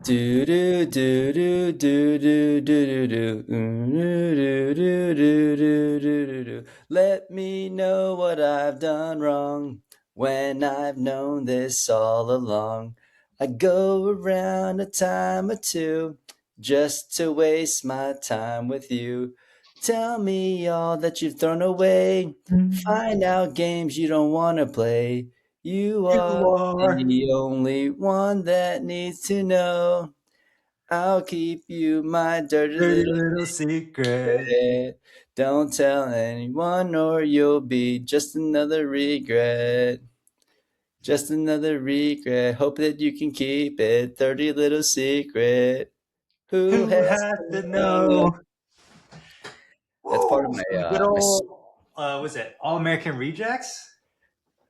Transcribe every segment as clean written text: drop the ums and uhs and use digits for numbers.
Do do do do do do do do do do do do do do. Let me know what I've done wrong when I've known this all along. I go around a time or two just to waste my time with you. Tell me all that you've thrown away. Find out games you don't want to play. You are You are. the only one that needs to know. I'll keep you my dirty Dirty little little secret. secret. Don't tell anyone or you'll be just another regret. Just another regret. Hope that you can keep it. Dirty little secret. Who Who has has to to know? know? That's part of Woo! my Some good my old, was it All American Rejects?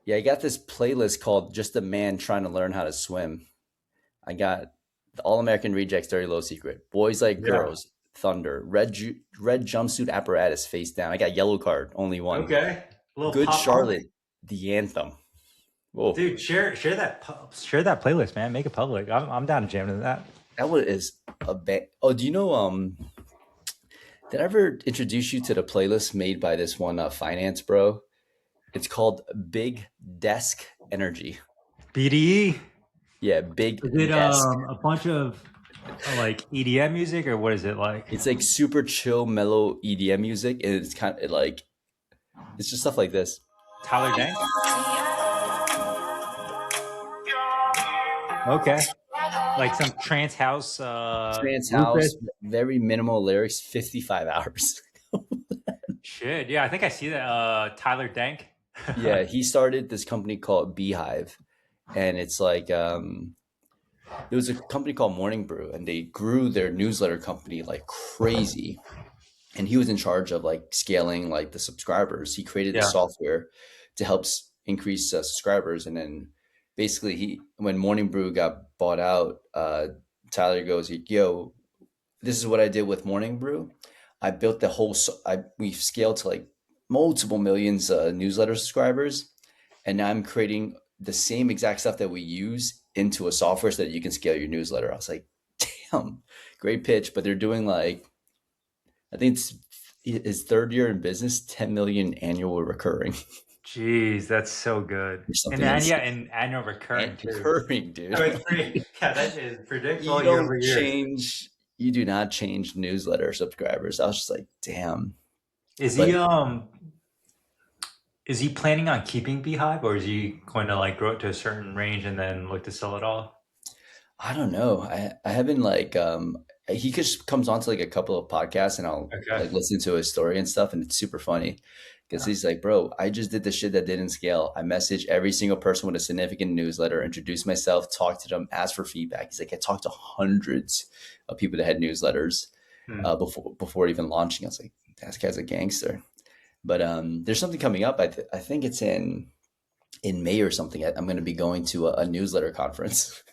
yeah. I got this playlist called "Just a Man Trying to Learn How to Swim." I got the All American Rejects, Dirty Low Secret, Boys Like Yeah. Girls, Thunder, Red Jumpsuit Apparatus, Face Down. I got Yellow Card, Only One, Okay. A little Good pop punk. Charlotte, The Anthem. Whoa, Dude, share that playlist, man. Make it public. I'm down to jam to that. that one is a band. Oh, do you know? Did I ever introduce you to the playlist made by this one finance bro? It's called Big Desk Energy. BDE. Yeah, Big Is it Desk. a bunch of like EDM music or what is it like? It's like super chill, mellow EDM music, and it's kind of like it's just stuff like this. Tyler Dank? Okay. Like some trance house Trance Rufus. house, very minimal lyrics, 55 hours. Shit. Yeah, I think I see that. Tyler Dank. Yeah, he started this company called Beehive, and it's like there was a company called Morning Brew, and they grew their newsletter company like crazy. And he was in charge of like scaling like the subscribers. He created the Yeah. software to help increase subscribers, and then basically when Morning Brew got bought out, Tyler goes, "Yo, this is what I did with Morning Brew. I built the whole. We've scaled to like multiple millions newsletter subscribers, and now I'm creating the same exact stuff that we use into a software so that you can scale your newsletter." I was like, "Damn, great pitch!" But they're doing like, I think it's his third year in business, 10 million annual recurring Jeez, that's so good. or And something. then It's yeah, and annual recurring too. recurring, dude. Oh, it's pretty. Yeah, that is predictable You year over don't year. change. You do not change newsletter subscribers. I was just like, damn. Is But he is he planning on keeping Beehive or is he going to like grow it to a certain range and then look to sell it all? I don't know. I haven't like he just comes on to like a couple of podcasts and I'll Okay. like listen to his story and stuff, and it's super funny because Yeah. he's like, "Bro, I just did the shit that didn't scale. I message every single person with a significant newsletter, introduce myself, talk to them, ask for feedback." He's like, "I talked to hundreds of people that had newsletters Hmm. before even launching." I was like, "That guy's a gangster." But there's something coming up. I think it's in May or something. I'm going to be going to a newsletter conference.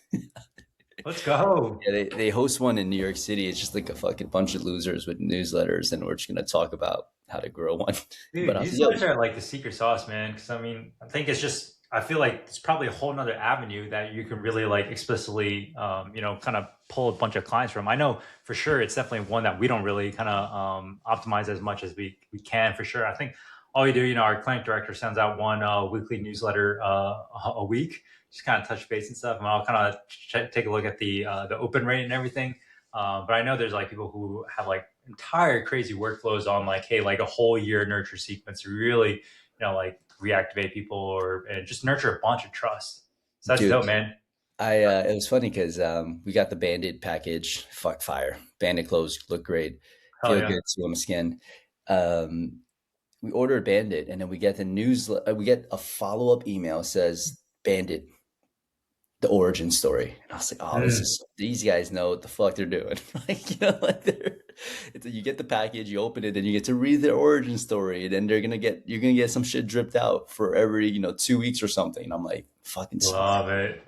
Let's go. Yeah, they host one in New York City. It's just like a fucking bunch of losers with newsletters, and we're just gonna talk about how to grow one. But Dude, I was these like, guys are like the secret sauce, man. Because I mean, I think it's just, I feel like it's probably a whole nother avenue that you can really like explicitly, kind of pull a bunch of clients from. I know for sure it's definitely one that we don't really kind of optimize as much as we can for sure. I think all we do, our client director sends out one weekly newsletter a week, just kind of touch base and stuff. And I'll kind of take a look at the open rate and everything. But I know there's like people who have like entire crazy workflows on like, hey, like a whole year nurture sequence to really, like reactivate people or and just nurture a bunch of trust. So that's dude, dope, man. I it was funny because we got the Bandit package. Fuck fire. Bandit clothes look great, Hell feel yeah. good, swim skin. Um, we ordered Bandit, and then we get the news. We get a follow up email says Bandit, the origin story. And I was like, oh, this Mm. is these guys know what the fuck they're doing. Like, like you get the package, you open it, then you get to read their origin story, and then you're gonna get some shit dripped out for every 2 weeks or something. And I'm like, fucking smart. Love it.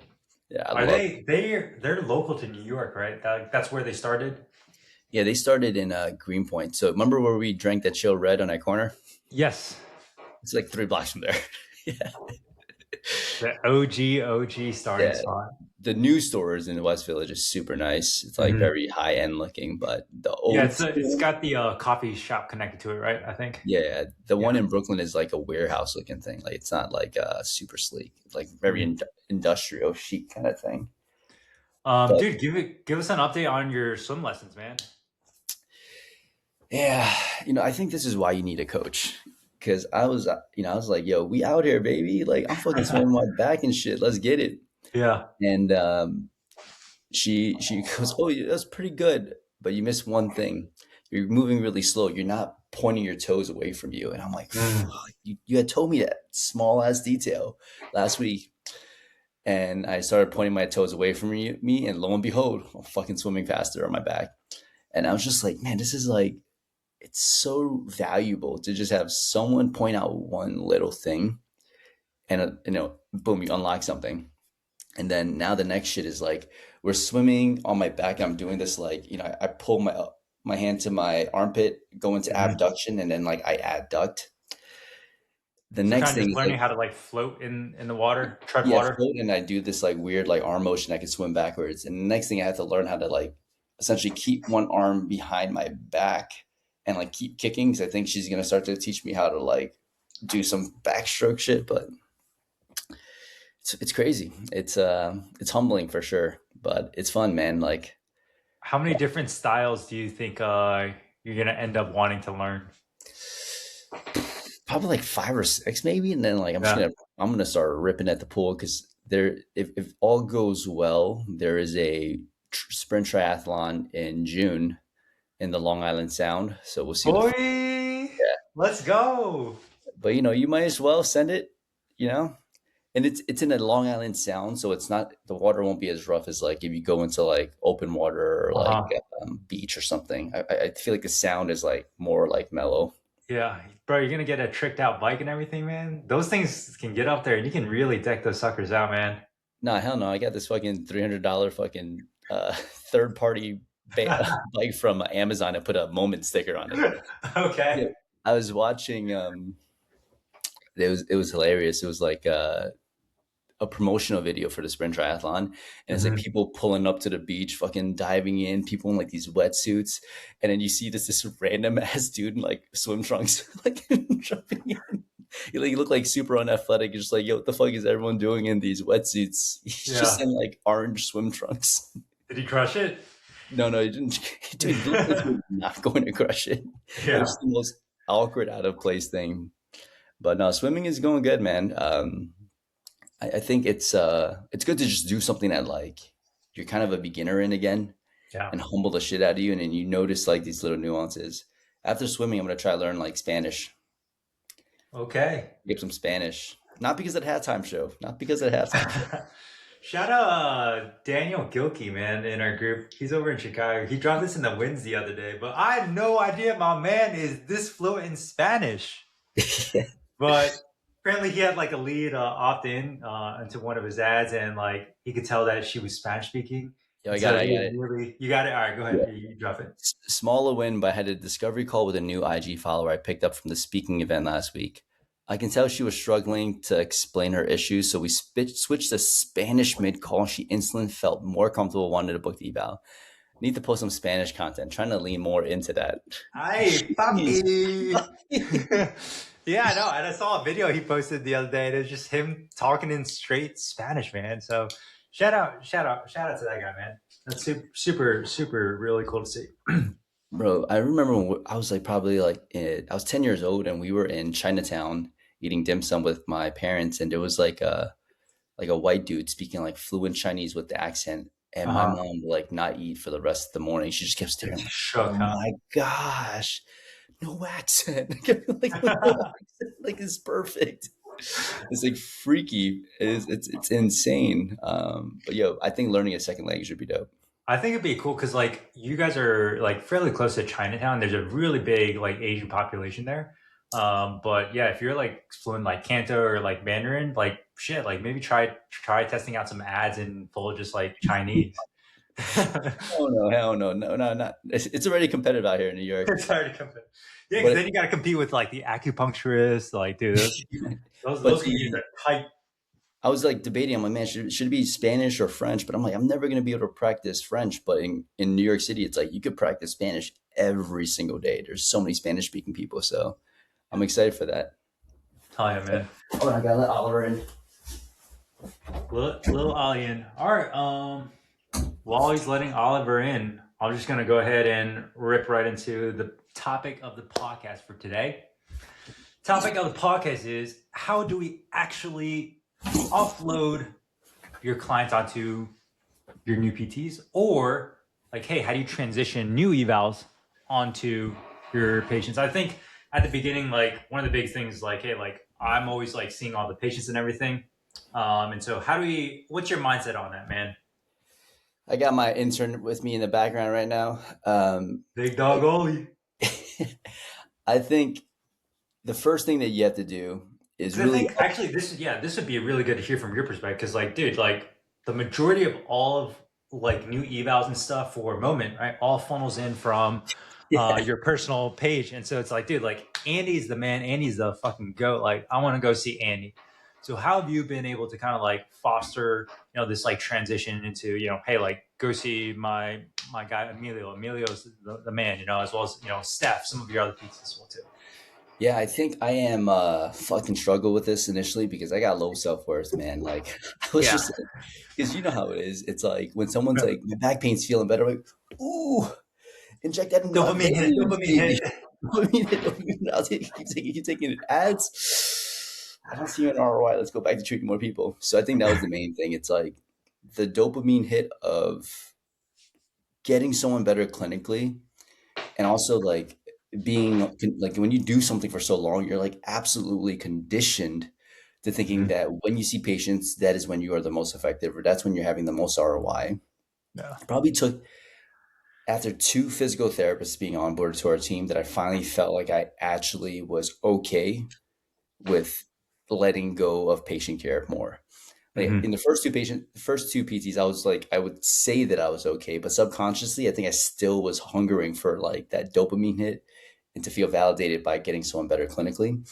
Yeah, I Are love it. they're local to New York, right? That's where they started. Yeah, they started in Greenpoint. So remember where we drank that chill red on that corner? Yes. It's like 3 blocks from there. Yeah, The OG starting yeah. spot. the new stores in the West Village is super nice. It's like Mhm. very high end looking, but the Yeah, old it's school, got the coffee shop connected to it, right? I think. yeah, the one Yeah. in Brooklyn is like a warehouse looking thing. Like it's not like super sleek. It's like very Mhm. industrial chic kind of thing. But Dude, give us an update on your swim lessons, man. yeah, I think this is why you need a coach. Cause I was like, yo, we out here, baby. Like I'm fucking swimming my back and shit. Let's get it. Yeah. And she goes, "Oh, yeah, that's pretty good, but you missed one thing. You're moving really slow. You're not pointing your toes away from you." And I'm like, Mm. "Fuck, you had told me that small ass detail last week." And I started pointing my toes away from me, and lo and behold, I'm fucking swimming faster on my back. And I was just like, man, this is like, it's so valuable to just have someone point out one little thing, and boom, you unlock something. And then now the next shit is like we're swimming on my back. I'm doing this like I pull my hand to my armpit, go into Mhm. abduction, and then like I adduct. The So next kind of thing just is like learning how to like float in the water, tread yeah, water. float, and I do this like weird like arm motion. I can swim backwards, and the next thing I have to learn how to like essentially keep one arm behind my back and like keep kicking. Because I think she's gonna start to teach me how to like do some backstroke shit, but it's crazy. It's humbling for sure, but it's fun, man. Like How many different styles do you think you're gonna end up wanting to learn? probably like 5 or 6 maybe, and then like Yeah. I'm gonna start ripping at the pool because there if all goes well, there is a sprint triathlon in June in the Long Island Sound, so we'll see what the Boy, yeah. let's go. But you might as well send it, you know. And it's in a Long Island Sound, so it's not the water won't be as rough as like if you go into like open water or like Uh-huh. beach or something. I feel like the sound is like more like mellow. Yeah, bro, you're gonna get a tricked out bike and everything, man. Those things can get up there, and you can really deck those suckers out, man. Nah, hell no. I got this fucking $300 fucking third party bike from Amazon and put a moment sticker on it. Okay. Yeah. I was watching it was hilarious. It was like a promotional video for the sprint triathlon, and it's like Mhm. people pulling up to the beach, fucking diving in, people in like these wetsuits, and then you see this random ass dude in like swim trunks, like jumping in. You look like super unathletic. You're just like, yo, what the fuck is everyone doing in these wetsuits? He's just Yeah. in like orange swim trunks. Did he crush it? No, no, he didn't. Dude, he looked like he was not going to crush it. It was Yeah. just the most awkward, out of place thing. But no, swimming is going good, man. I think it's good to just do something that like you're kind of a beginner in again Yeah. and humble the shit out of you, and then you notice like these little nuances. After swimming, I'm gonna try to learn like Spanish. Okay. Get some Spanish. Not because of the halftime show. Not because of the halftime show. Shout out Daniel Gilkey, man, in our group. He's over in Chicago. He dropped this in the winds the other day, but I had no idea my man is this fluent in Spanish. But apparently he had like a lead opt in into one of his ads, and like he could tell that she was Spanish speaking. Yo, And so I he got was it. really, you got it. All right, go Yeah. ahead. You drop it. Smaller win, but I had a discovery call with a new IG follower I picked up from the speaking event last week. I can tell she was struggling to explain her issues, so we switched to Spanish mid call. She instantly felt more comfortable, wanted to book the eval. Need to post some Spanish content. Trying to lean more into that. Hi, Jeez. papi. Yeah, I know. And I saw a video he posted the other day. And it was just him talking in straight Spanish, man. So shout out to that guy, man. That's super really cool to see. Bro, I remember when I was like probably like I was 10 years old, and we were in Chinatown eating dim sum with my parents, and there was like a white dude speaking like fluent Chinese with the accent, and my Uh-huh. mom would like not eat for the rest of the morning. She just kept Like staring like, shook, oh huh? my gosh, no accent. Like no accent, like it's perfect. It's like freaky. It's insane. But yo, I think learning a second language would be dope. I think it'd be cool because like you guys are like fairly close to Chinatown. There's a really big like Asian population there. But yeah, if you're like fluent like Canto or like Mandarin, like shit, like maybe try testing out some ads in full just like Chinese. Oh no, hell no, no, no, not. It's already competitive out here in New York. It's hard to compete. Yeah, because But then you got to compete with like the acupuncturists. Like, dude, those but communities are tight. I was like debating. I'm like, man, should it be Spanish or French? But I'm like, I'm never gonna be able to practice French. But in New York City, it's like you could practice Spanish every single day. There's so many Spanish speaking people, so I'm excited for that. Hell yeah, man. Oh, I gotta let Oliver in. Little Alien. All right. While he's letting Oliver in, I'm just gonna go ahead and rip right into the topic of the podcast for today. Topic of the podcast is how do we actually offload your clients onto your new PTs, or like, hey, how do you transition new evals onto your patients? I think at the beginning, like one of the big things, like, hey, like I'm always like seeing all the patients and everything. And so how do we, what's your mindset on that, man? I got my intern with me in the background right now. Big dog Oli. I think the first thing that you have to do is Because I really, think actually this is, yeah, this would be really good to hear from your perspective. Because like, dude, like the majority of all of like new evals and stuff for Moment, right, all funnels in from yeah, your personal page. And so it's like, dude, like Andy's the man. Andy's the fucking goat. Like I want to go see Andy. So how have you been able to kind of like foster, this like transition into, hey, like go see my guy Emilio. Emilio's the man, as well as Steph, some of your other pieces as well too. yeah. I think I am fucking struggle with this initially because I got low self worth, man. Like I was Yeah. just like, because you know how it is. It's like when someone's like, my back pain's feeling better, I'm like, ooh, inject that into my Dopamine hit. veins, Dopamine baby. hit. I'll keep taking it ads. I don't see an ROI. Let's go back to treating more people. So I think that was the main thing. It's like the dopamine hit of getting someone better clinically, and also like being like when you do something for so long, you're like absolutely conditioned to thinking Mhm. that when you see patients, that is when you are the most effective, or that's when you're having the most ROI. Yeah. It probably took after two physical therapists being onboarded to our team that I finally felt like I actually was okay with letting go of patient care more. Like in Hmm. the first two PTs, I was like, I would say that I was okay, but subconsciously, I think I still was hungering for like that dopamine hit and to feel validated by getting someone better clinically.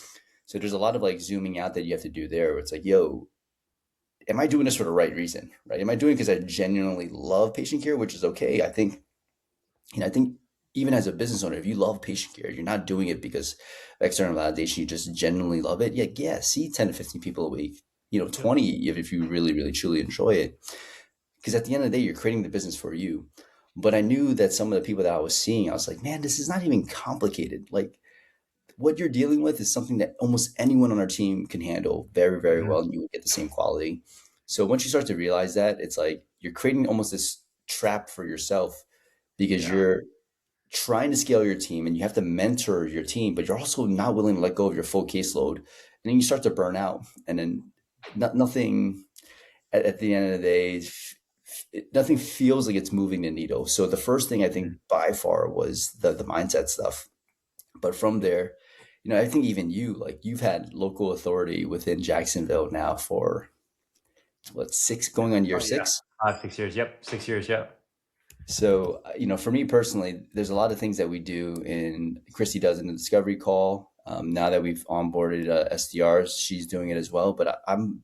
So there's a lot of like zooming out that you have to do there. Where it's like, yo, am I doing this for the right reason? Right? Am I doing it because I genuinely love patient care, which is okay. I think even as a business owner, if you love patient care, you're not doing it because of external validation. You just genuinely love it. Yeah, see 10 to 15 people a week, Yep. 20 if you really, really, truly enjoy it. Because at the end of the day, you're creating the business for you. But I knew that some of the people that I was seeing, I was like, man, this is not even complicated. Like what you're dealing with is something that almost anyone on our team can handle very, very Hmm. well, and you would get the same quality. So once you start to realize that, it's like you're creating almost this trap for yourself because Yeah. you're trying to scale your team and you have to mentor your team, but you're also not willing to let go of your full caseload. And then you start to burn out. And then nothing at the end of the day, nothing feels like it's moving the needle. So the first thing I think Mhm. by far was the mindset stuff. But from there, I think even you, like you've had local authority within Jacksonville now for what, six, going on year Oh yeah. six? 6 years. Yep. 6 years. Yep. So, for me personally, there's a lot of things that we do in Christy does in the discovery call. Now that we've onboarded SDRs, she's doing it as well. But I'm,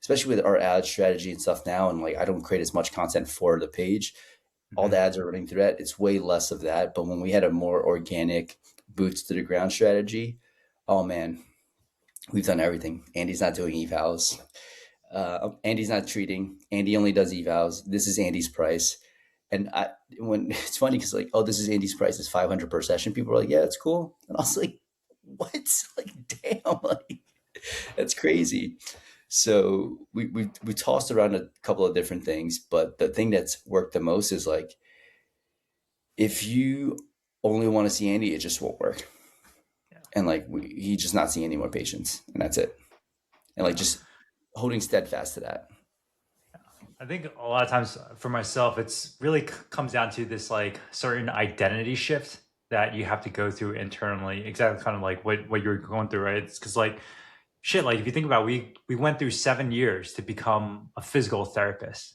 especially with our ad strategy and stuff now, and like I don't create as much content for the page. All the Hmm. ads are running through that. It's way less of that. But when we had a more organic boots to the ground strategy, oh man, we've done everything. Andy's not doing evals. Andy's not treating. Andy only does evals. This is Andy's price. And when it's funny because like, oh, this is Andy's price. It's 500 per session. People are like, yeah, it's cool. And I was like, what? Like, damn, like that's crazy. So we tossed around a couple of different things, but the thing that's worked the most is like if you only want to see Andy, it just won't work. Yeah. And like he just not seeing any more patients, and that's it. And like Yeah. just holding steadfast to that. I think a lot of times for myself, it's really comes down to this like certain identity shift that you have to go through internally. Exactly, kind of like what you're going through, right? It's because like shit, like if you think about it, we went through 7 years to become a physical therapist,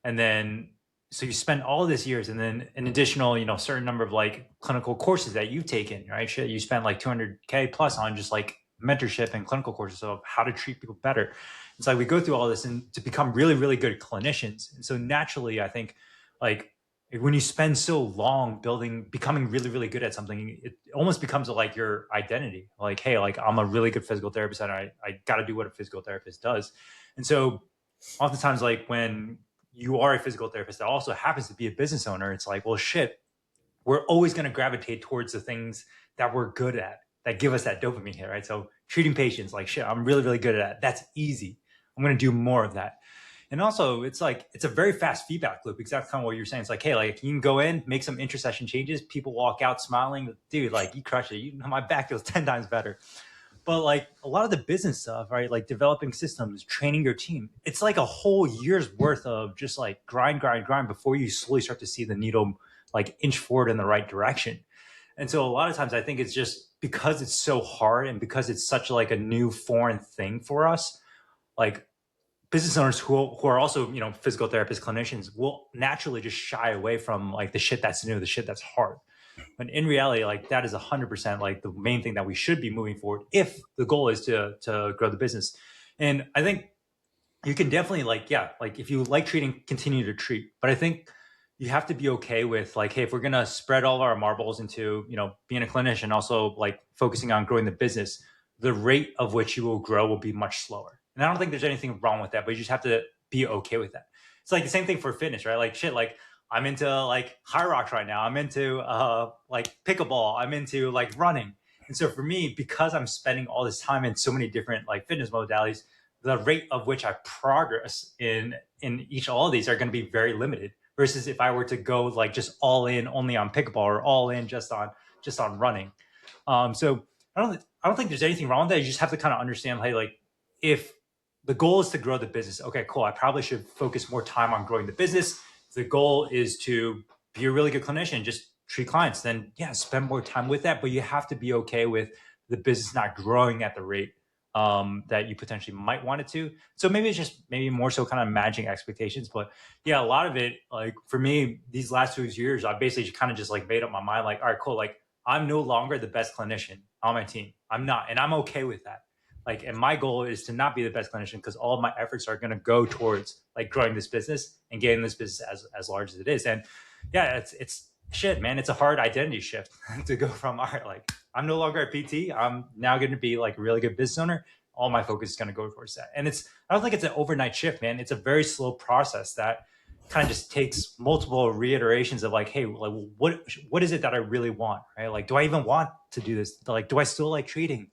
and then so you spend all this years, and then an additional certain number of like clinical courses that you've taken, right? Shit, you spent like 200K plus on just like mentorship and clinical courses of how to treat people better. It's like we go through all this and to become really, really good clinicians. And so naturally, I think like when you spend so long becoming really, really good at something, it almost becomes like your identity. Like, hey, like I'm a really good physical therapist and I got to do what a physical therapist does. And so oftentimes, like when you are a physical therapist that also happens to be a business owner, it's like, well, shit, we're always going to gravitate towards the things that we're good at that give us that dopamine hit, right? So treating patients, like shit, I'm really, really good at that. That's easy. I'm going to do more of that. And also, it's like it's a very fast feedback loop. Exactly kind of what you're saying. It's like, hey, like you can go in, make some intercession changes, people walk out smiling, dude, like you crush it. My back feels 10 times better. But like a lot of the business stuff, right? Like developing systems, training your team, it's like a whole year's worth of just like grind, grind, grind before you slowly start to see the needle like inch forward in the right direction. And so a lot of times I think it's just because it's so hard and because it's such like a new foreign thing for us, like business owners who are also, physical therapists, clinicians will naturally just shy away from like the shit that's new, the shit that's hard. But in reality, like that is 100% like the main thing that we should be moving forward if the goal is to grow the business. And I think you can definitely like, yeah, like if you like treating, continue to treat. But I think you have to be okay with like, hey, if we're gonna spread all of our marbles into, being a clinician, also like focusing on growing the business, the rate of which you will grow will be much slower. And I don't think there's anything wrong with that, but you just have to be okay with that. It's like the same thing for fitness, right? Like shit, like I'm into like high rocks right now. I'm into like pickleball. I'm into like running. And so for me, because I'm spending all this time in so many different like fitness modalities, the rate of which I progress in each all of these are going to be very limited. Versus if I were to go like just all in only on pickleball or all in just on running. So I don't think there's anything wrong with that. You just have to kind of understand, hey, like if the goal is to grow the business, okay, cool. I probably should focus more time on growing the business. If the goal is to be a really good clinician, just treat clients, then yeah, spend more time with that. But you have to be okay with the business not growing at the rate that you potentially might want it to. So maybe it's just maybe more so kind of managing expectations. But yeah, a lot of it, like for me, these last 2 years, I basically kind of just like made up my mind, like, all right, cool. Like I'm no longer the best clinician on my team. I'm not, and I'm okay with that. Like, and my goal is to not be the best clinician because all of my efforts are going to go towards like growing this business and getting this business as large as it is. And yeah, it's shit, man. It's a hard identity shift to go from, all right, like I'm no longer a PT. I'm now going to be like a really good business owner. All my focus is going to go towards that. And I don't think it's an overnight shift, man. It's a very slow process that kind of just takes multiple reiterations of like, hey, like what is it that I really want, right? Like, do I even want to do this? Like, do I still like treating?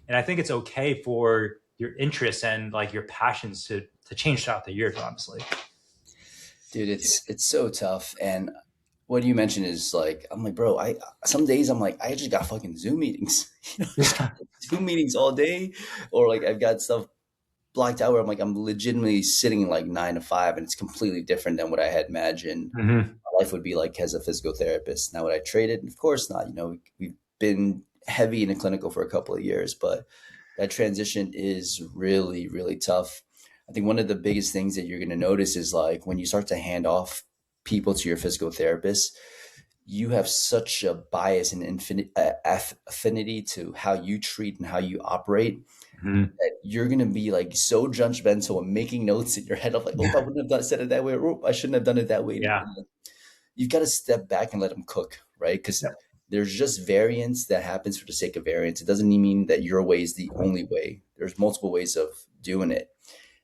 And I think it's okay for your interests and like your passions to change throughout the years, honestly. Dude, it's so tough. And what you mentioned is like, I'm like, bro, I some days I'm like, I just got fucking Zoom meetings, just got Yeah. Zoom meetings all day, or like I've got stuff blocked out where I'm legitimately sitting like 9 to 5, and it's completely different than what I had imagined Mm-hmm. my life would be like as a physical therapist. Now, would I trade it? Of course not. We've been heavy in a clinical for a couple of years, but that transition is really, really tough. I think one of the biggest things that you're going to notice is like when you start to hand off people to your physical therapist, you have such a bias and affinity to how you treat and how you operate Mm-hmm. that you're going to be like so judgmental and making notes in your head of like, oh, I wouldn't have said it that way. Or, oh, I shouldn't have done it that way. Yeah. You've got to step back and let them cook, right? Because Yep. there's just variance that happens for the sake of variance. It doesn't mean that your way is the only way. There's multiple ways of doing it.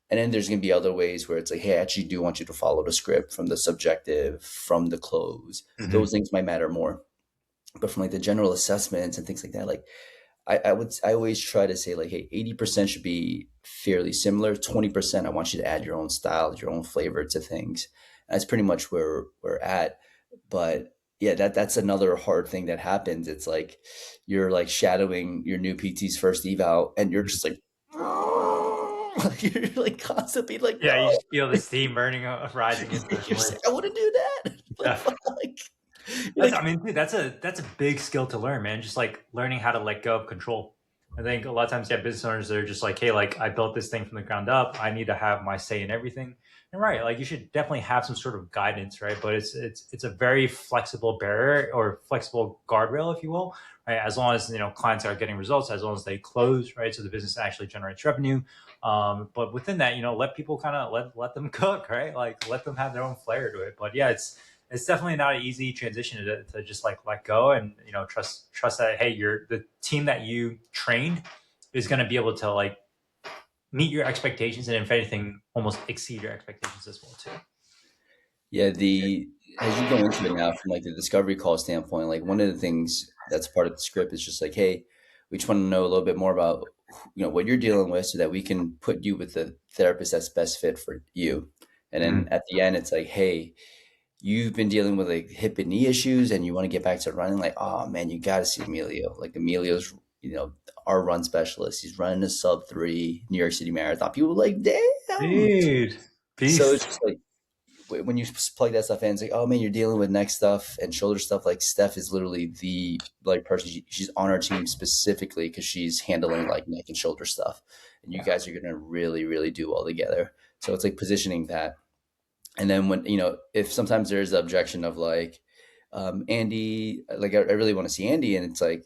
And then there's going to be other ways where it's like, hey, I actually do want you to follow the script from the subjective, from the close. Mm-hmm. Those things might matter more. But from like the general assessments and things like that, like I always try to say like, hey, 80% should be fairly similar. 20%, I want you to add your own style, your own flavor to things. And that's pretty much where we're at. But yeah, that's another hard thing that happens. It's like you're like shadowing your new PT's first eval, and you're just like, like you're like constantly like, Yeah, you no, just feel the steam burning, rising you're just instantly. like, I want to do that. Like, Yeah. fuck, like, you're That's, like, I mean, dude, that's a big skill to learn, man. Just like learning how to let go of control. I think a lot of times, yeah, business owners they're just like, hey, like I built this thing from the ground up. I need to have my say in everything. And right, like you should definitely have some sort of guidance, right? But it's a very flexible barrier or flexible guardrail, if you will, right? As long as clients are getting results, as long as they close, right? So the business actually generates revenue. But within that, let people kind of let them cook, right? Like let them have their own flair to it. But yeah, it's definitely not an easy transition to just like let go and trust that hey, the team that you trained is going to be able to like meet your expectations and if anything almost exceed your expectations as well too. Yeah, the as you go into it now from like the discovery call standpoint, like one of the things that's part of the script is just like, hey, we just want to know a little bit more about what you're dealing with so that we can put you with the therapist that's best fit for you. And then Mm-hmm. at the end, it's like, hey, you've been dealing with like hip and knee issues and you want to get back to running. Like, oh man, you got to see Emilio. Like Emilio's, our run specialist. He's running a sub 3 New York City marathon. People are like, damn. Dude, So it's beast. just like when you plug that stuff in, it's like, oh man, you're dealing with neck stuff and shoulder stuff. Like Steph is literally the like person. She's on our team specifically because she's handling like neck and shoulder stuff, and you Yeah, guys are gonna really, really do well together. So it's like positioning that, and then when if sometimes there's the objection of like, Andy, like I really want to see Andy, and it's like,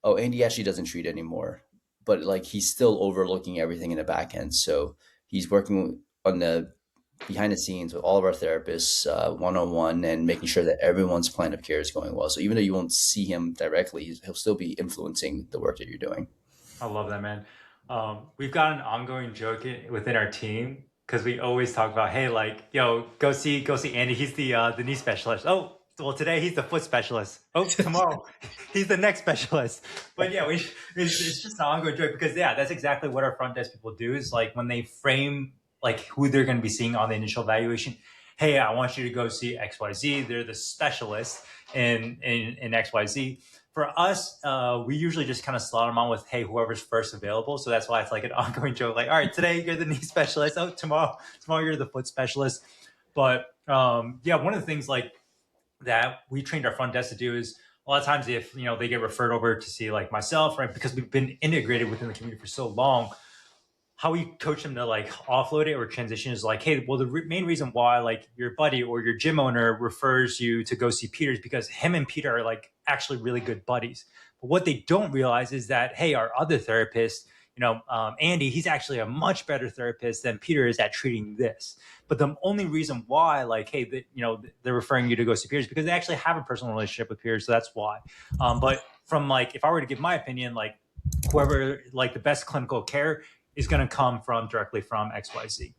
oh, Andy actually doesn't treat anymore, but like he's still overlooking everything in the back end. So he's working on the behind the scenes with all of our therapists, one on one, and making sure that everyone's plan of care is going well. So even though you won't see him directly, he'll still be influencing the work that you're doing. I love that, man. We've got an ongoing joke within our team because we always talk about, hey, like, yo, go see Andy. He's the knee specialist. Oh, well, today he's the foot specialist. Oh, tomorrow he's the neck specialist. But yeah, it's just an ongoing joke because yeah, that's exactly what our front desk people do. Is like when they frame like who they're going to be seeing on the initial evaluation. Hey, I want you to go see XYZ. They're the specialist in XYZ. For us, we usually just kind of slot them on with, hey, whoever's first available. So that's why it's like an ongoing joke. Like, all right, today you're the knee specialist. Oh, tomorrow you're the foot specialist. But yeah, one of the things like that we trained our front desk to do is a lot of times if they get referred over to see like myself, right, because we've been integrated within the community for so long, how we coach them to like offload it or transition is like, hey, well, the main reason why like your buddy or your gym owner refers you to go see Peter is because him and Peter are like actually really good buddies. But what they don't realize is that, hey, our other therapist, Andy, he's actually a much better therapist than Peter is at treating this. But the only reason why, like, hey, they're referring you to go see Peter is because they actually have a personal relationship with Peter. So that's why. But from like, if I were to give my opinion, like, whoever like the best clinical care is going to come from directly from XYZ.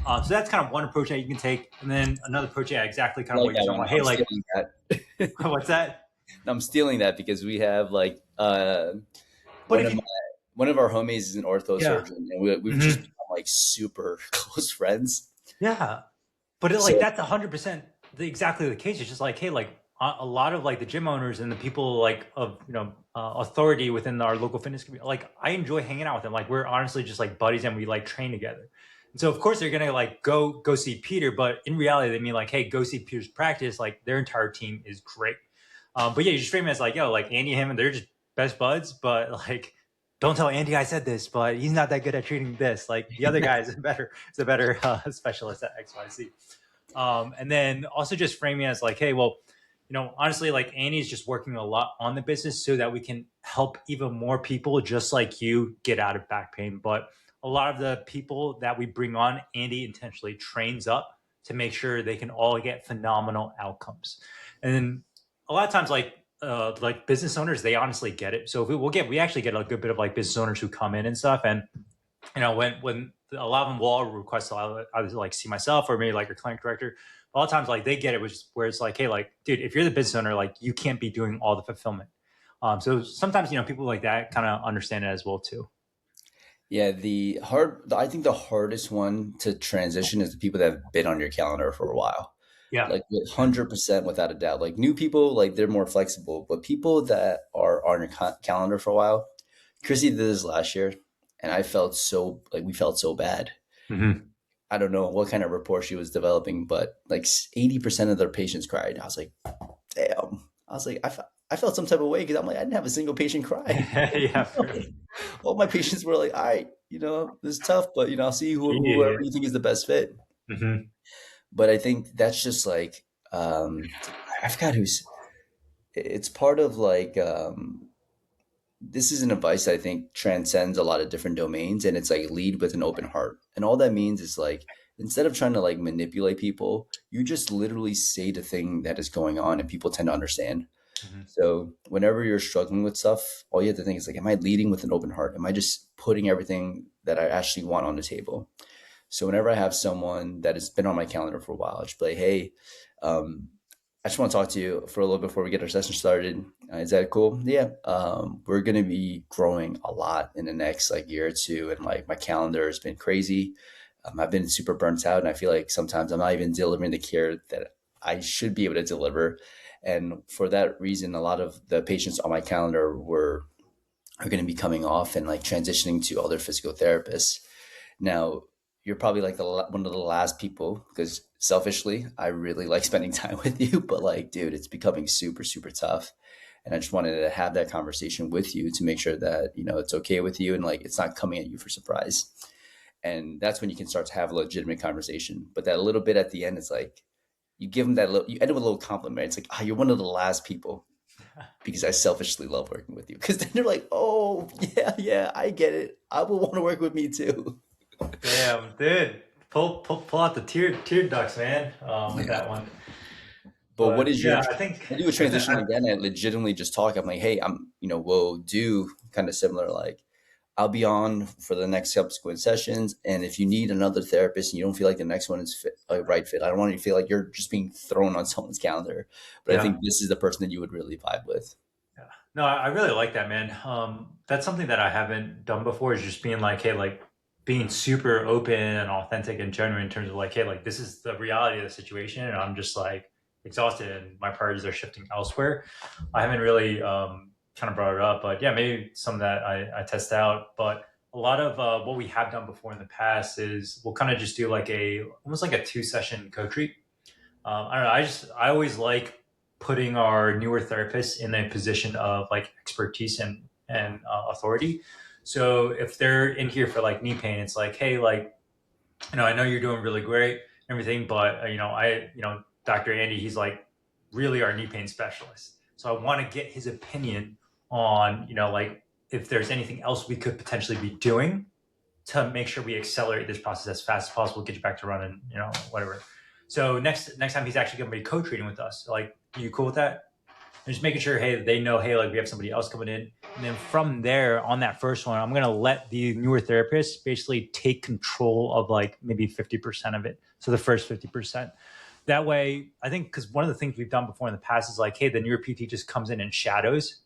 So that's kind of one approach that you can take. And then another approach, yeah, exactly I kind of like what you're that talking one. about. Hey, I'm like, stealing that. what's that? I'm stealing that because we have like But one if of you, my one of our homies is an ortho yeah, surgeon, and we've just hmm become like super close friends. yeah. But like So that's 100% exactly the case. It's just like, hey, like a lot of like the gym owners and the people like of authority within our local fitness community. Like I enjoy hanging out with them. Like we're honestly just like buddies and we like train together. And so of course they're gonna like go see Peter, but in reality they mean like, hey, go see Peter's practice. Like their entire team is great. But yeah, you just frame it as like, yo, like Andy and him, and they're just best buds. But like, don't tell Andy I said this, but he's not that good at treating this. Like the other guy is a better specialist at XYZ. And then also just framing it as like, hey, well, honestly, like Annie's just working a lot on the business so that we can help even more people just like you get out of back pain. But a lot of the people that we bring on, Andy intentionally trains up to make sure they can all get phenomenal outcomes. And then a lot of times, like business owners, they honestly get it. So if we actually get a good bit of like business owners who come in and stuff, and when a lot of them will all request to either like see myself or maybe like your clinic director. A lot of times, like they get it, which is where it's like, hey, like, dude, if you're the business owner, like you can't be doing all the fulfillment. So sometimes people like that kind of understand it as well too. yeah, I think the hardest one to transition is the people that have been on your calendar for a while. Yeah. Like 100% without a doubt. Like new people, like they're more flexible, but people that are on your calendar for a while. Chrissy did this last year, and I felt so like we felt so bad. Mm-hmm. I don't know what kind of rapport she was developing, but like 80% of their patients cried. I was like, damn. I was like, I felt some type of way because I'm like, I didn't have a single patient cry. Yeah. All my patients were like, all right, this is tough, but I'll see whoever Yeah. you think is the best fit. Hmm. But I think that's just like, I forgot it's part of like, this is an advice that I think transcends a lot of different domains, and it's like lead with an open heart. And all that means is like, instead of trying to like manipulate people, you just literally say the thing that is going on and people tend to understand. Hmm. So whenever you're struggling with stuff, all you have to think is like, am I leading with an open heart? Am I just putting everything that I actually want on the table? So whenever I have someone that has been on my calendar for a while, I just be like, hey, um, I just want to talk to you for a little before we get our session started. Is that cool? Yeah. We're going to be growing a lot in the next like year or two. And like my calendar has been crazy. I've been super burnt out and I feel like sometimes I'm not even delivering the care that I should be able to deliver. And for that reason, a lot of the patients on my calendar are going to be coming off and like transitioning to other physical therapists. Now, you're probably like one of the last people because selfishly, I really like spending time with you. But like, dude, it's becoming super, super tough. And I just wanted to have that conversation with you to make sure that, it's okay with you and like it's not coming at you for surprise. And that's when you can start to have a legitimate conversation. But that little bit at the end is like, you give them that little, you end with a little compliment. It's like, you're one of the last people because I selfishly love working with you. Because then they're like, oh, yeah, yeah, I get it. I will want to work with me too. Damn, dude. Pull out the tear ducts, man, with Yeah. that one. But what But is your, yeah, I think I do a transition again and legitimately just talk. I'm like, hey, we'll do kind of similar. Like, I'll be on for the next subsequent sessions. And if you need another therapist and you don't feel like the next one is a right fit, I don't want you to feel like you're just being thrown on someone's calendar. But I yeah. think this is the person that you would really vibe with. Yeah. No, I really like that, man. That's something that I haven't done before is just being like, hey, like being super open and authentic and genuine in terms of like, hey, like this is the reality of the situation. And I'm just like exhausted and my priorities are shifting elsewhere. I haven't really kind of brought it up, but yeah, maybe some that I test out. But a lot of what we have done before in the past is we'll kind of just do like almost like a 2 session co-treat. I don't know. I always like putting our newer therapists in a position of like expertise and authority. So if they're in here for like knee pain, it's like, hey, like I know you're doing really great, and everything, but Dr. Andy, he's like really our knee pain specialist. So I want to get his opinion on like if there's anything else we could potentially be doing to make sure we accelerate this process as fast as possible, get you back to running, whatever. So next time he's actually going to be co-treating with us. Like, are you cool with that? And just making sure, hey, they know, hey, like we have somebody else coming in. And then from there, on that first one, I'm gonna let the newer therapist basically take control of like maybe 50% of it. So the first 50%. That way, I think because one of the things we've done before in the past is like, hey, the newer PT just comes in and shadows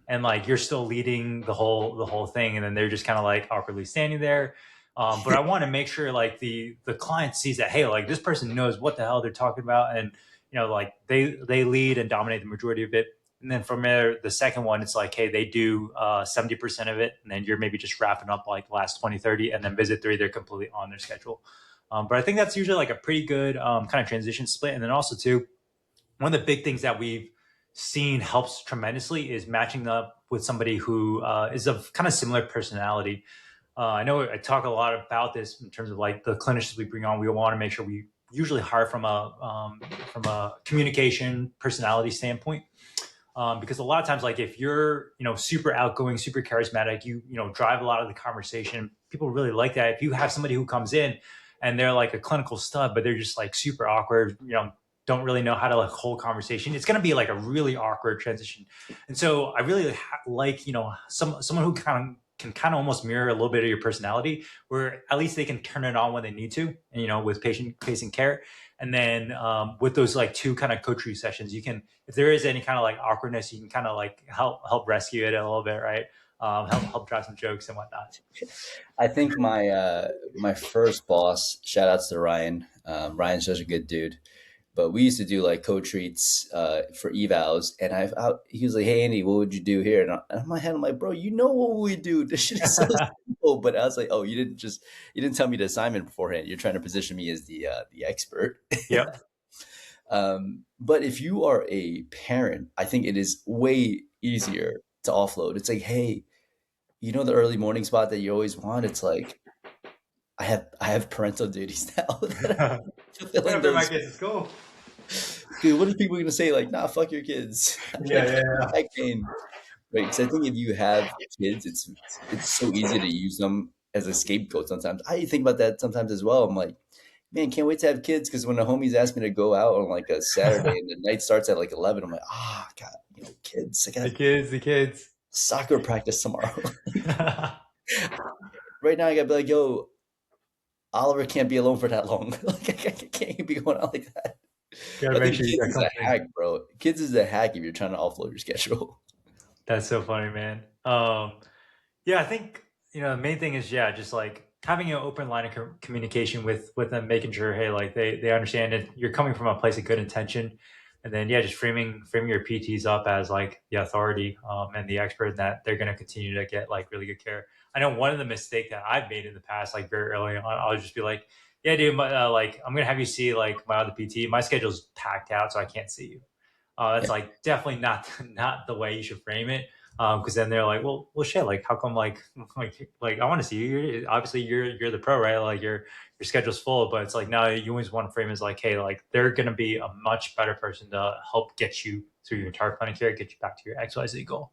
and like you're still leading the whole thing and then they're just kind of like awkwardly standing there, but I want to make sure like the client sees that, hey, like this person knows what the hell they're talking about, and like they lead and dominate the majority of it. And then from there, the second one, it's like, hey, they do 70% of it, and then you're maybe just wrapping up like the last 20, 30, and then visit 3, they're completely on their schedule. But I think that's usually like a pretty good kind of transition split. And then also too, one of the big things that we've seen helps tremendously is matching up with somebody who is of kind of similar personality. I know I talk a lot about this in terms of like the clinicians we bring on. We want to make sure we usually hire from a communication personality standpoint. Because a lot of times, like if you're super outgoing, super charismatic, you drive a lot of the conversation. People really like that. If you have somebody who comes in and they're like a clinical stud, but they're just like super awkward, don't really know how to like hold conversation, it's going to be like a really awkward transition. And so I really like someone who can kind of almost mirror a little bit of your personality, where at least they can turn it on when they need to, and with patient care. And then with those like 2 kind of coach sessions, you can, if there is any kind of like awkwardness, you can kind of like help rescue it a little bit, right? Help drive some jokes and whatnot. I think my first boss, shout outs to Ryan. Ryan's such a good dude. But we used to do like co-treats for evals, and he was like, "Hey Andy, what would you do here?" And in my head, I'm like, "Bro, you know what we do? This shit is so simple." But I was like, "Oh, you didn't tell me the assignment beforehand. You're trying to position me as the expert." Yep. But if you are a parent, I think it is way easier to offload. It's like, hey, you know the early morning spot that you always want. It's like I have parental duties now that I'm fulfilling Gotta bring my those. kids to school. Dude, what are people gonna say? Like, nah, fuck your kids. I Yeah, gotta yeah, get yeah. back in. Right? Because I think if you have kids, it's so easy to use them as a scapegoat. Sometimes I think about that sometimes as well. I'm like, man, can't wait to have kids because when the homies ask me to go out on like a Saturday and the night starts at like 11, I'm like, God, kids, I The got kids, the kids. soccer practice tomorrow. Right now, I gotta be like, yo, Oliver can't be alone for that long. Like, I can't be going out like that. Gotta I make think sure you kids got is a company. hack, bro. Kids is a hack if you're trying to offload your schedule. That's so funny, man. Yeah, I think the main thing is just like having an open line of communication with them, making sure hey, like they understand it. You're coming from a place of good intention, and then just framing your PTs up as like the authority and the expert that they're going to continue to get like really good care. I know one of the mistake that I've made in the past, like very early on, I'll just be like, yeah, dude, like I'm gonna have you see like my other PT. My schedule's packed out, so I can't see you. That's Yeah. like definitely not not the way you should frame it. Because then they're like, well, shit. Like, how come? Like I want to see you. Obviously, you're the pro, right? Like, your schedule's full, but it's like now you always want to frame as like, hey, like they're gonna be a much better person to help get you through your entire clinic care, get you back to your XYZ goal.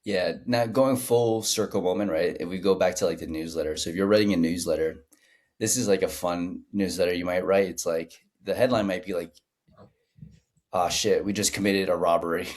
Yeah. Now going full circle moment, right? If we go back to like the newsletter. So if you're writing a newsletter, this is like a fun newsletter you might write. It's like the headline might be like, "Ah, shit, we just committed a robbery,"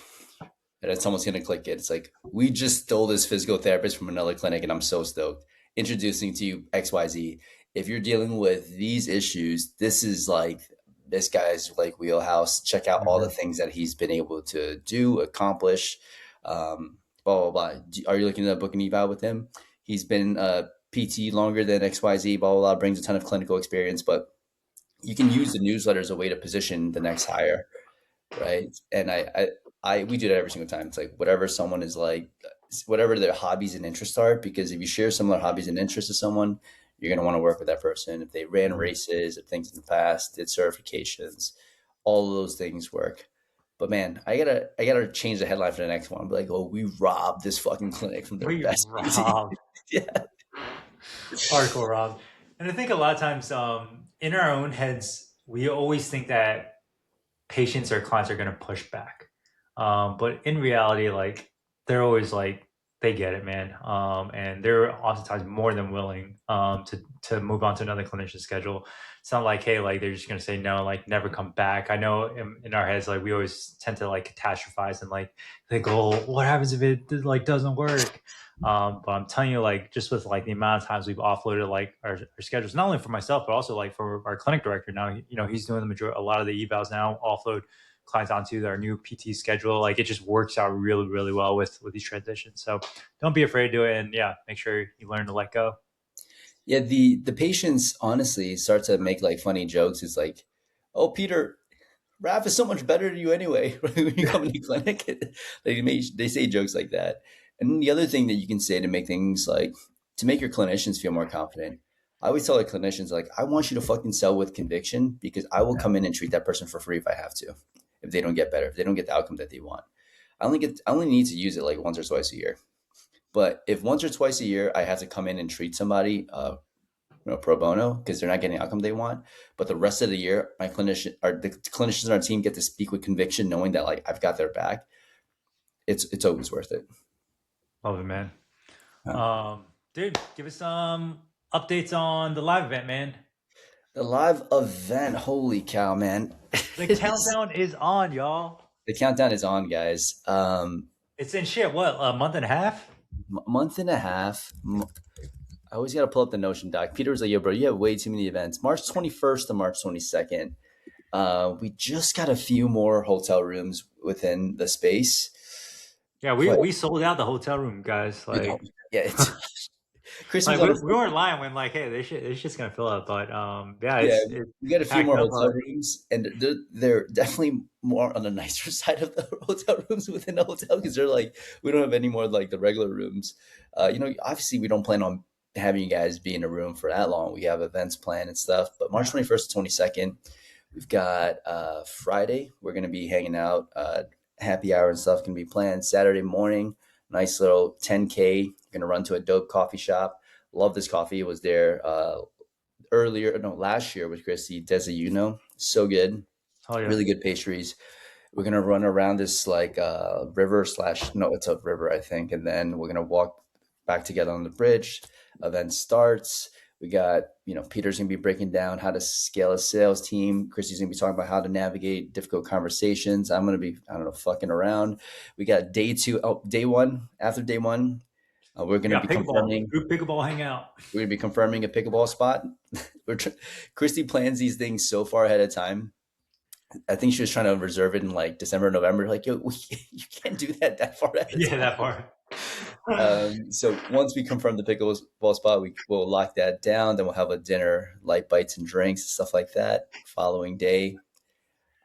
and then someone's gonna click it. It's like, "We just stole this physical therapist from another clinic, and I'm so stoked." Introducing to you XYZ. If you're dealing with these issues, this is like this guy's like wheelhouse. Check out all the Mhm. things that he's been able to do, accomplish. Blah blah blah. Are you looking at book an eval with him? He's been PT longer than XYZ. Blah blah blah. Brings a ton of clinical experience, but you can use the newsletter as a way to position the next hire, right? And we do that every single time. It's like whatever someone is like, whatever their hobbies and interests are, because if you share similar hobbies and interests to someone, you're going to want to work with that person. If they ran Mhm. races, if things in the past, did certifications, all of those things work. But man, I gotta change the headline for the next one. Be like, oh, we robbed this fucking clinic from their We best PT. robbed Yeah, hardcore robbed, and I think a lot of times in our own heads we always think that patients or clients are going to push back. But in reality, like they're always like they get it, man, and they're oftentimes more than willing to move on to another clinician schedule. It's not like hey, like they're just going to say no, like never come back. I know in our heads, like we always tend to like catastrophize and like think, oh, what happens if it like doesn't work? But I'm telling you, like just with like the amount of times we've offloaded like our schedules, not only for myself but also like for our clinic director now. He's doing a lot of the evals now. Offload clients onto our new PT schedule. Like it just works out really really well with these transitions. So don't be afraid to do it, and make sure you learn to let go. yeah. The patients honestly start to make like funny jokes. It's like, oh, Peter, Raph is so much better than you anyway. When you come into clinic, they say jokes like that. And then the other thing that you can say to make things like to make your clinicians feel more confident. I always tell the clinicians like, I want you to fucking sell with conviction because I will Yeah. come in and treat that person for free if I have to. If they don't get better, if they don't get the outcome that they want, I only need to use it like once or twice a year. But if once or twice a year I have to come in and treat somebody, pro bono because they're not getting the outcome they want. But the rest of the year, the clinicians on our team get to speak with conviction, knowing that like I've got their back. It's always worth it. Love it, man. Uh, Dude, give us some updates on the live event, man. the live event, holy cow, man! The It is, countdown is on, y'all. the countdown is on, guys. It's in shit. What, a month and a half? Month and a half. I always got to pull up the Notion doc. Peter was like, "Yo, bro, you have way too many events." March 21st to March 22nd. We just got a few more hotel rooms within the space, Yeah, we but we sold out the hotel room, guys. oh, Like, yeah, Chris was like on we, his we weren't lying when like, hey, this shit's gonna fill up. But yeah, yeah, it's we got a few packed more up. hotel rooms, and they're definitely more on the nicer side of the hotel rooms within the hotel because they're like we don't have any more like the regular rooms. Obviously we don't plan on having you guys be in a room for that long. We have events planned and stuff, but March Yeah. 21st to 22nd, we've got Friday. We're gonna be hanging out. Happy hour and stuff can be planned. Saturday morning, Nice little 10K. Gonna run to a dope coffee shop. Love this coffee. It was there last year with Christy Desayuno. So good. Oh yeah. Really good pastries. We're gonna run around this like river slash no, it's a river I think, and then we're gonna walk back together on the bridge. Event starts. We got Peter's gonna be breaking down how to scale a sales team. Christy's gonna be talking about how to navigate difficult conversations. I'm gonna be I don't know fucking around. We got day two. Oh, day one. After day one, we're We gonna got be pickleball. confirming. Group pickleball hangout. We're gonna be confirming a pickleball spot. Christy plans these things so far ahead of time. I think she was trying to reserve it in like December, November. Like, yo, you can't do that far ahead of Yeah, time. that part. So once we confirm the pickleball spot, we'll lock that down. Then we'll have a dinner, light bites and drinks, stuff like that. Following day,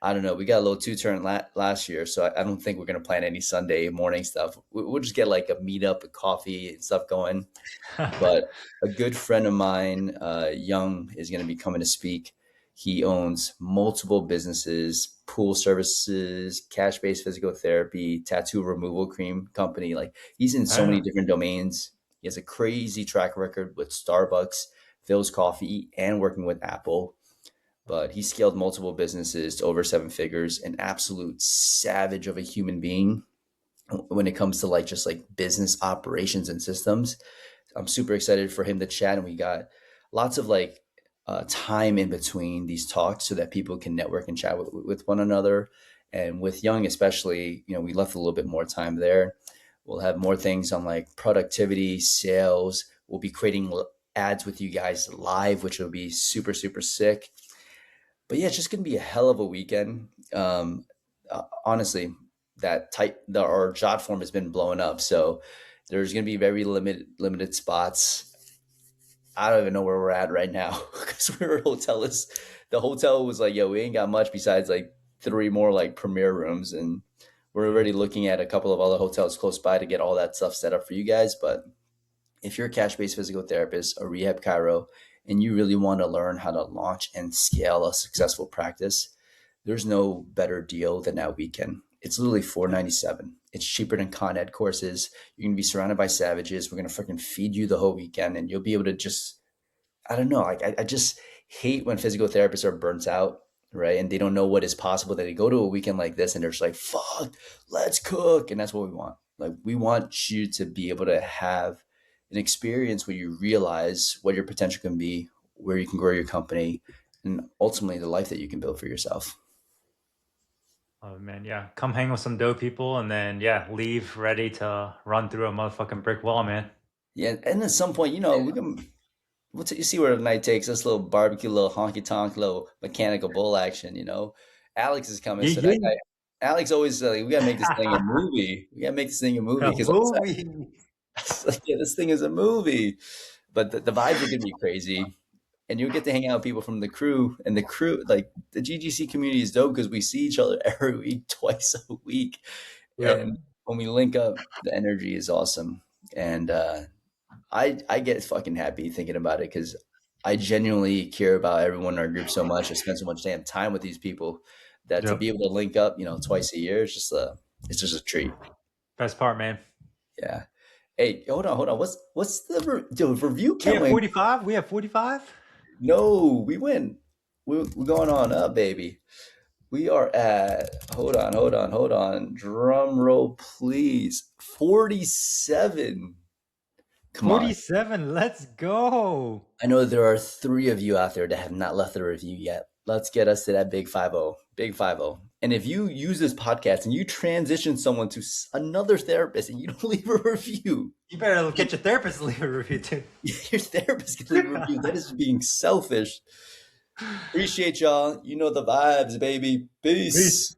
I don't know. We got a little two-turn last year, so I don't think we're gonna plan any Sunday morning stuff. We'll just get like a meetup, a coffee, and stuff going. But a good friend of mine, Young, is going to be coming to speak. He owns multiple businesses, pool services, cash-based physical therapy, tattoo removal cream company. Like he's in so many Yeah. different domains. He has a crazy track record with Starbucks, Phil's Coffee, and working with Apple. But he scaled multiple businesses to over seven figures, an absolute savage of a human being when it comes to like just like business operations and systems. I'm super excited for him to chat, and we got lots of like time in between these talks so that people can network and chat with one another. And with Young, especially, we left a little bit more time there. We'll have more things on like productivity, sales. We'll be creating ads with you guys live, which will be super, super sick. But yeah, it's just going to be a hell of a weekend. Honestly, our jot form has been blowing up. So there's going to be very limited spots. I don't even know where we're at right now because the hotel was like, yo, we ain't got much besides like three more like premier rooms. And we're already looking at a couple of other hotels close by to get all that stuff set up for you guys. But if you're a cash-based physical therapist, a rehab chiro, and you really want to learn how to launch and scale a successful practice, there's no better deal than that weekend. It's literally $497. It's cheaper than Con Ed courses. You're gonna be surrounded by savages. We're gonna freaking feed you the whole weekend, and you'll be able to just I don't know. I just hate when physical therapists are burnt out, right? And they don't know what is possible. That they go to a weekend like this and they're just like, fuck, let's cook. And that's what we want. Like, we want you to be able to have an experience where you realize what your potential can be, where you can grow your company, and ultimately the life that you can build for yourself. Oh man, yeah. Come hang with some dope people and then yeah, leave ready to run through a motherfucking brick wall, man. Yeah. And at some point, we can, you see where the night takes us, little barbecue, little honky tonk, little mechanical bull action. Alex is coming, Yeah, so that yeah. guy. Alex always like, we gotta make this thing a movie. We gotta make this thing a movie A because movie. like, yeah, this thing is a movie. But the vibes are gonna be crazy, and you'll get to hang out with people from the crew. And the crew, like the GGC community, is dope because we see each other every week, twice a week, Yep. and when we link up, the energy is awesome. And I get fucking happy thinking about it because I genuinely care about everyone in our group so much. I spend so much damn time with these people that to be Yep. able to link up, twice a year, it's just a treat. Best part, man. Yeah. Hey, hold on. What's the review We count? have 45? We have 45? No, we win. We're going on up, baby. We are at hold on. Drum roll, please. 47. Come on. 47. Let's go. I know there are three of you out there that have not left a review yet. Let's get us to that big 50. Big 50. And if you use this podcast and you transition someone to another therapist and you don't leave a review, You better get your therapist to leave a review too. your therapist can leave a review. That is being selfish. Appreciate y'all. You know the vibes, baby. Peace. Peace.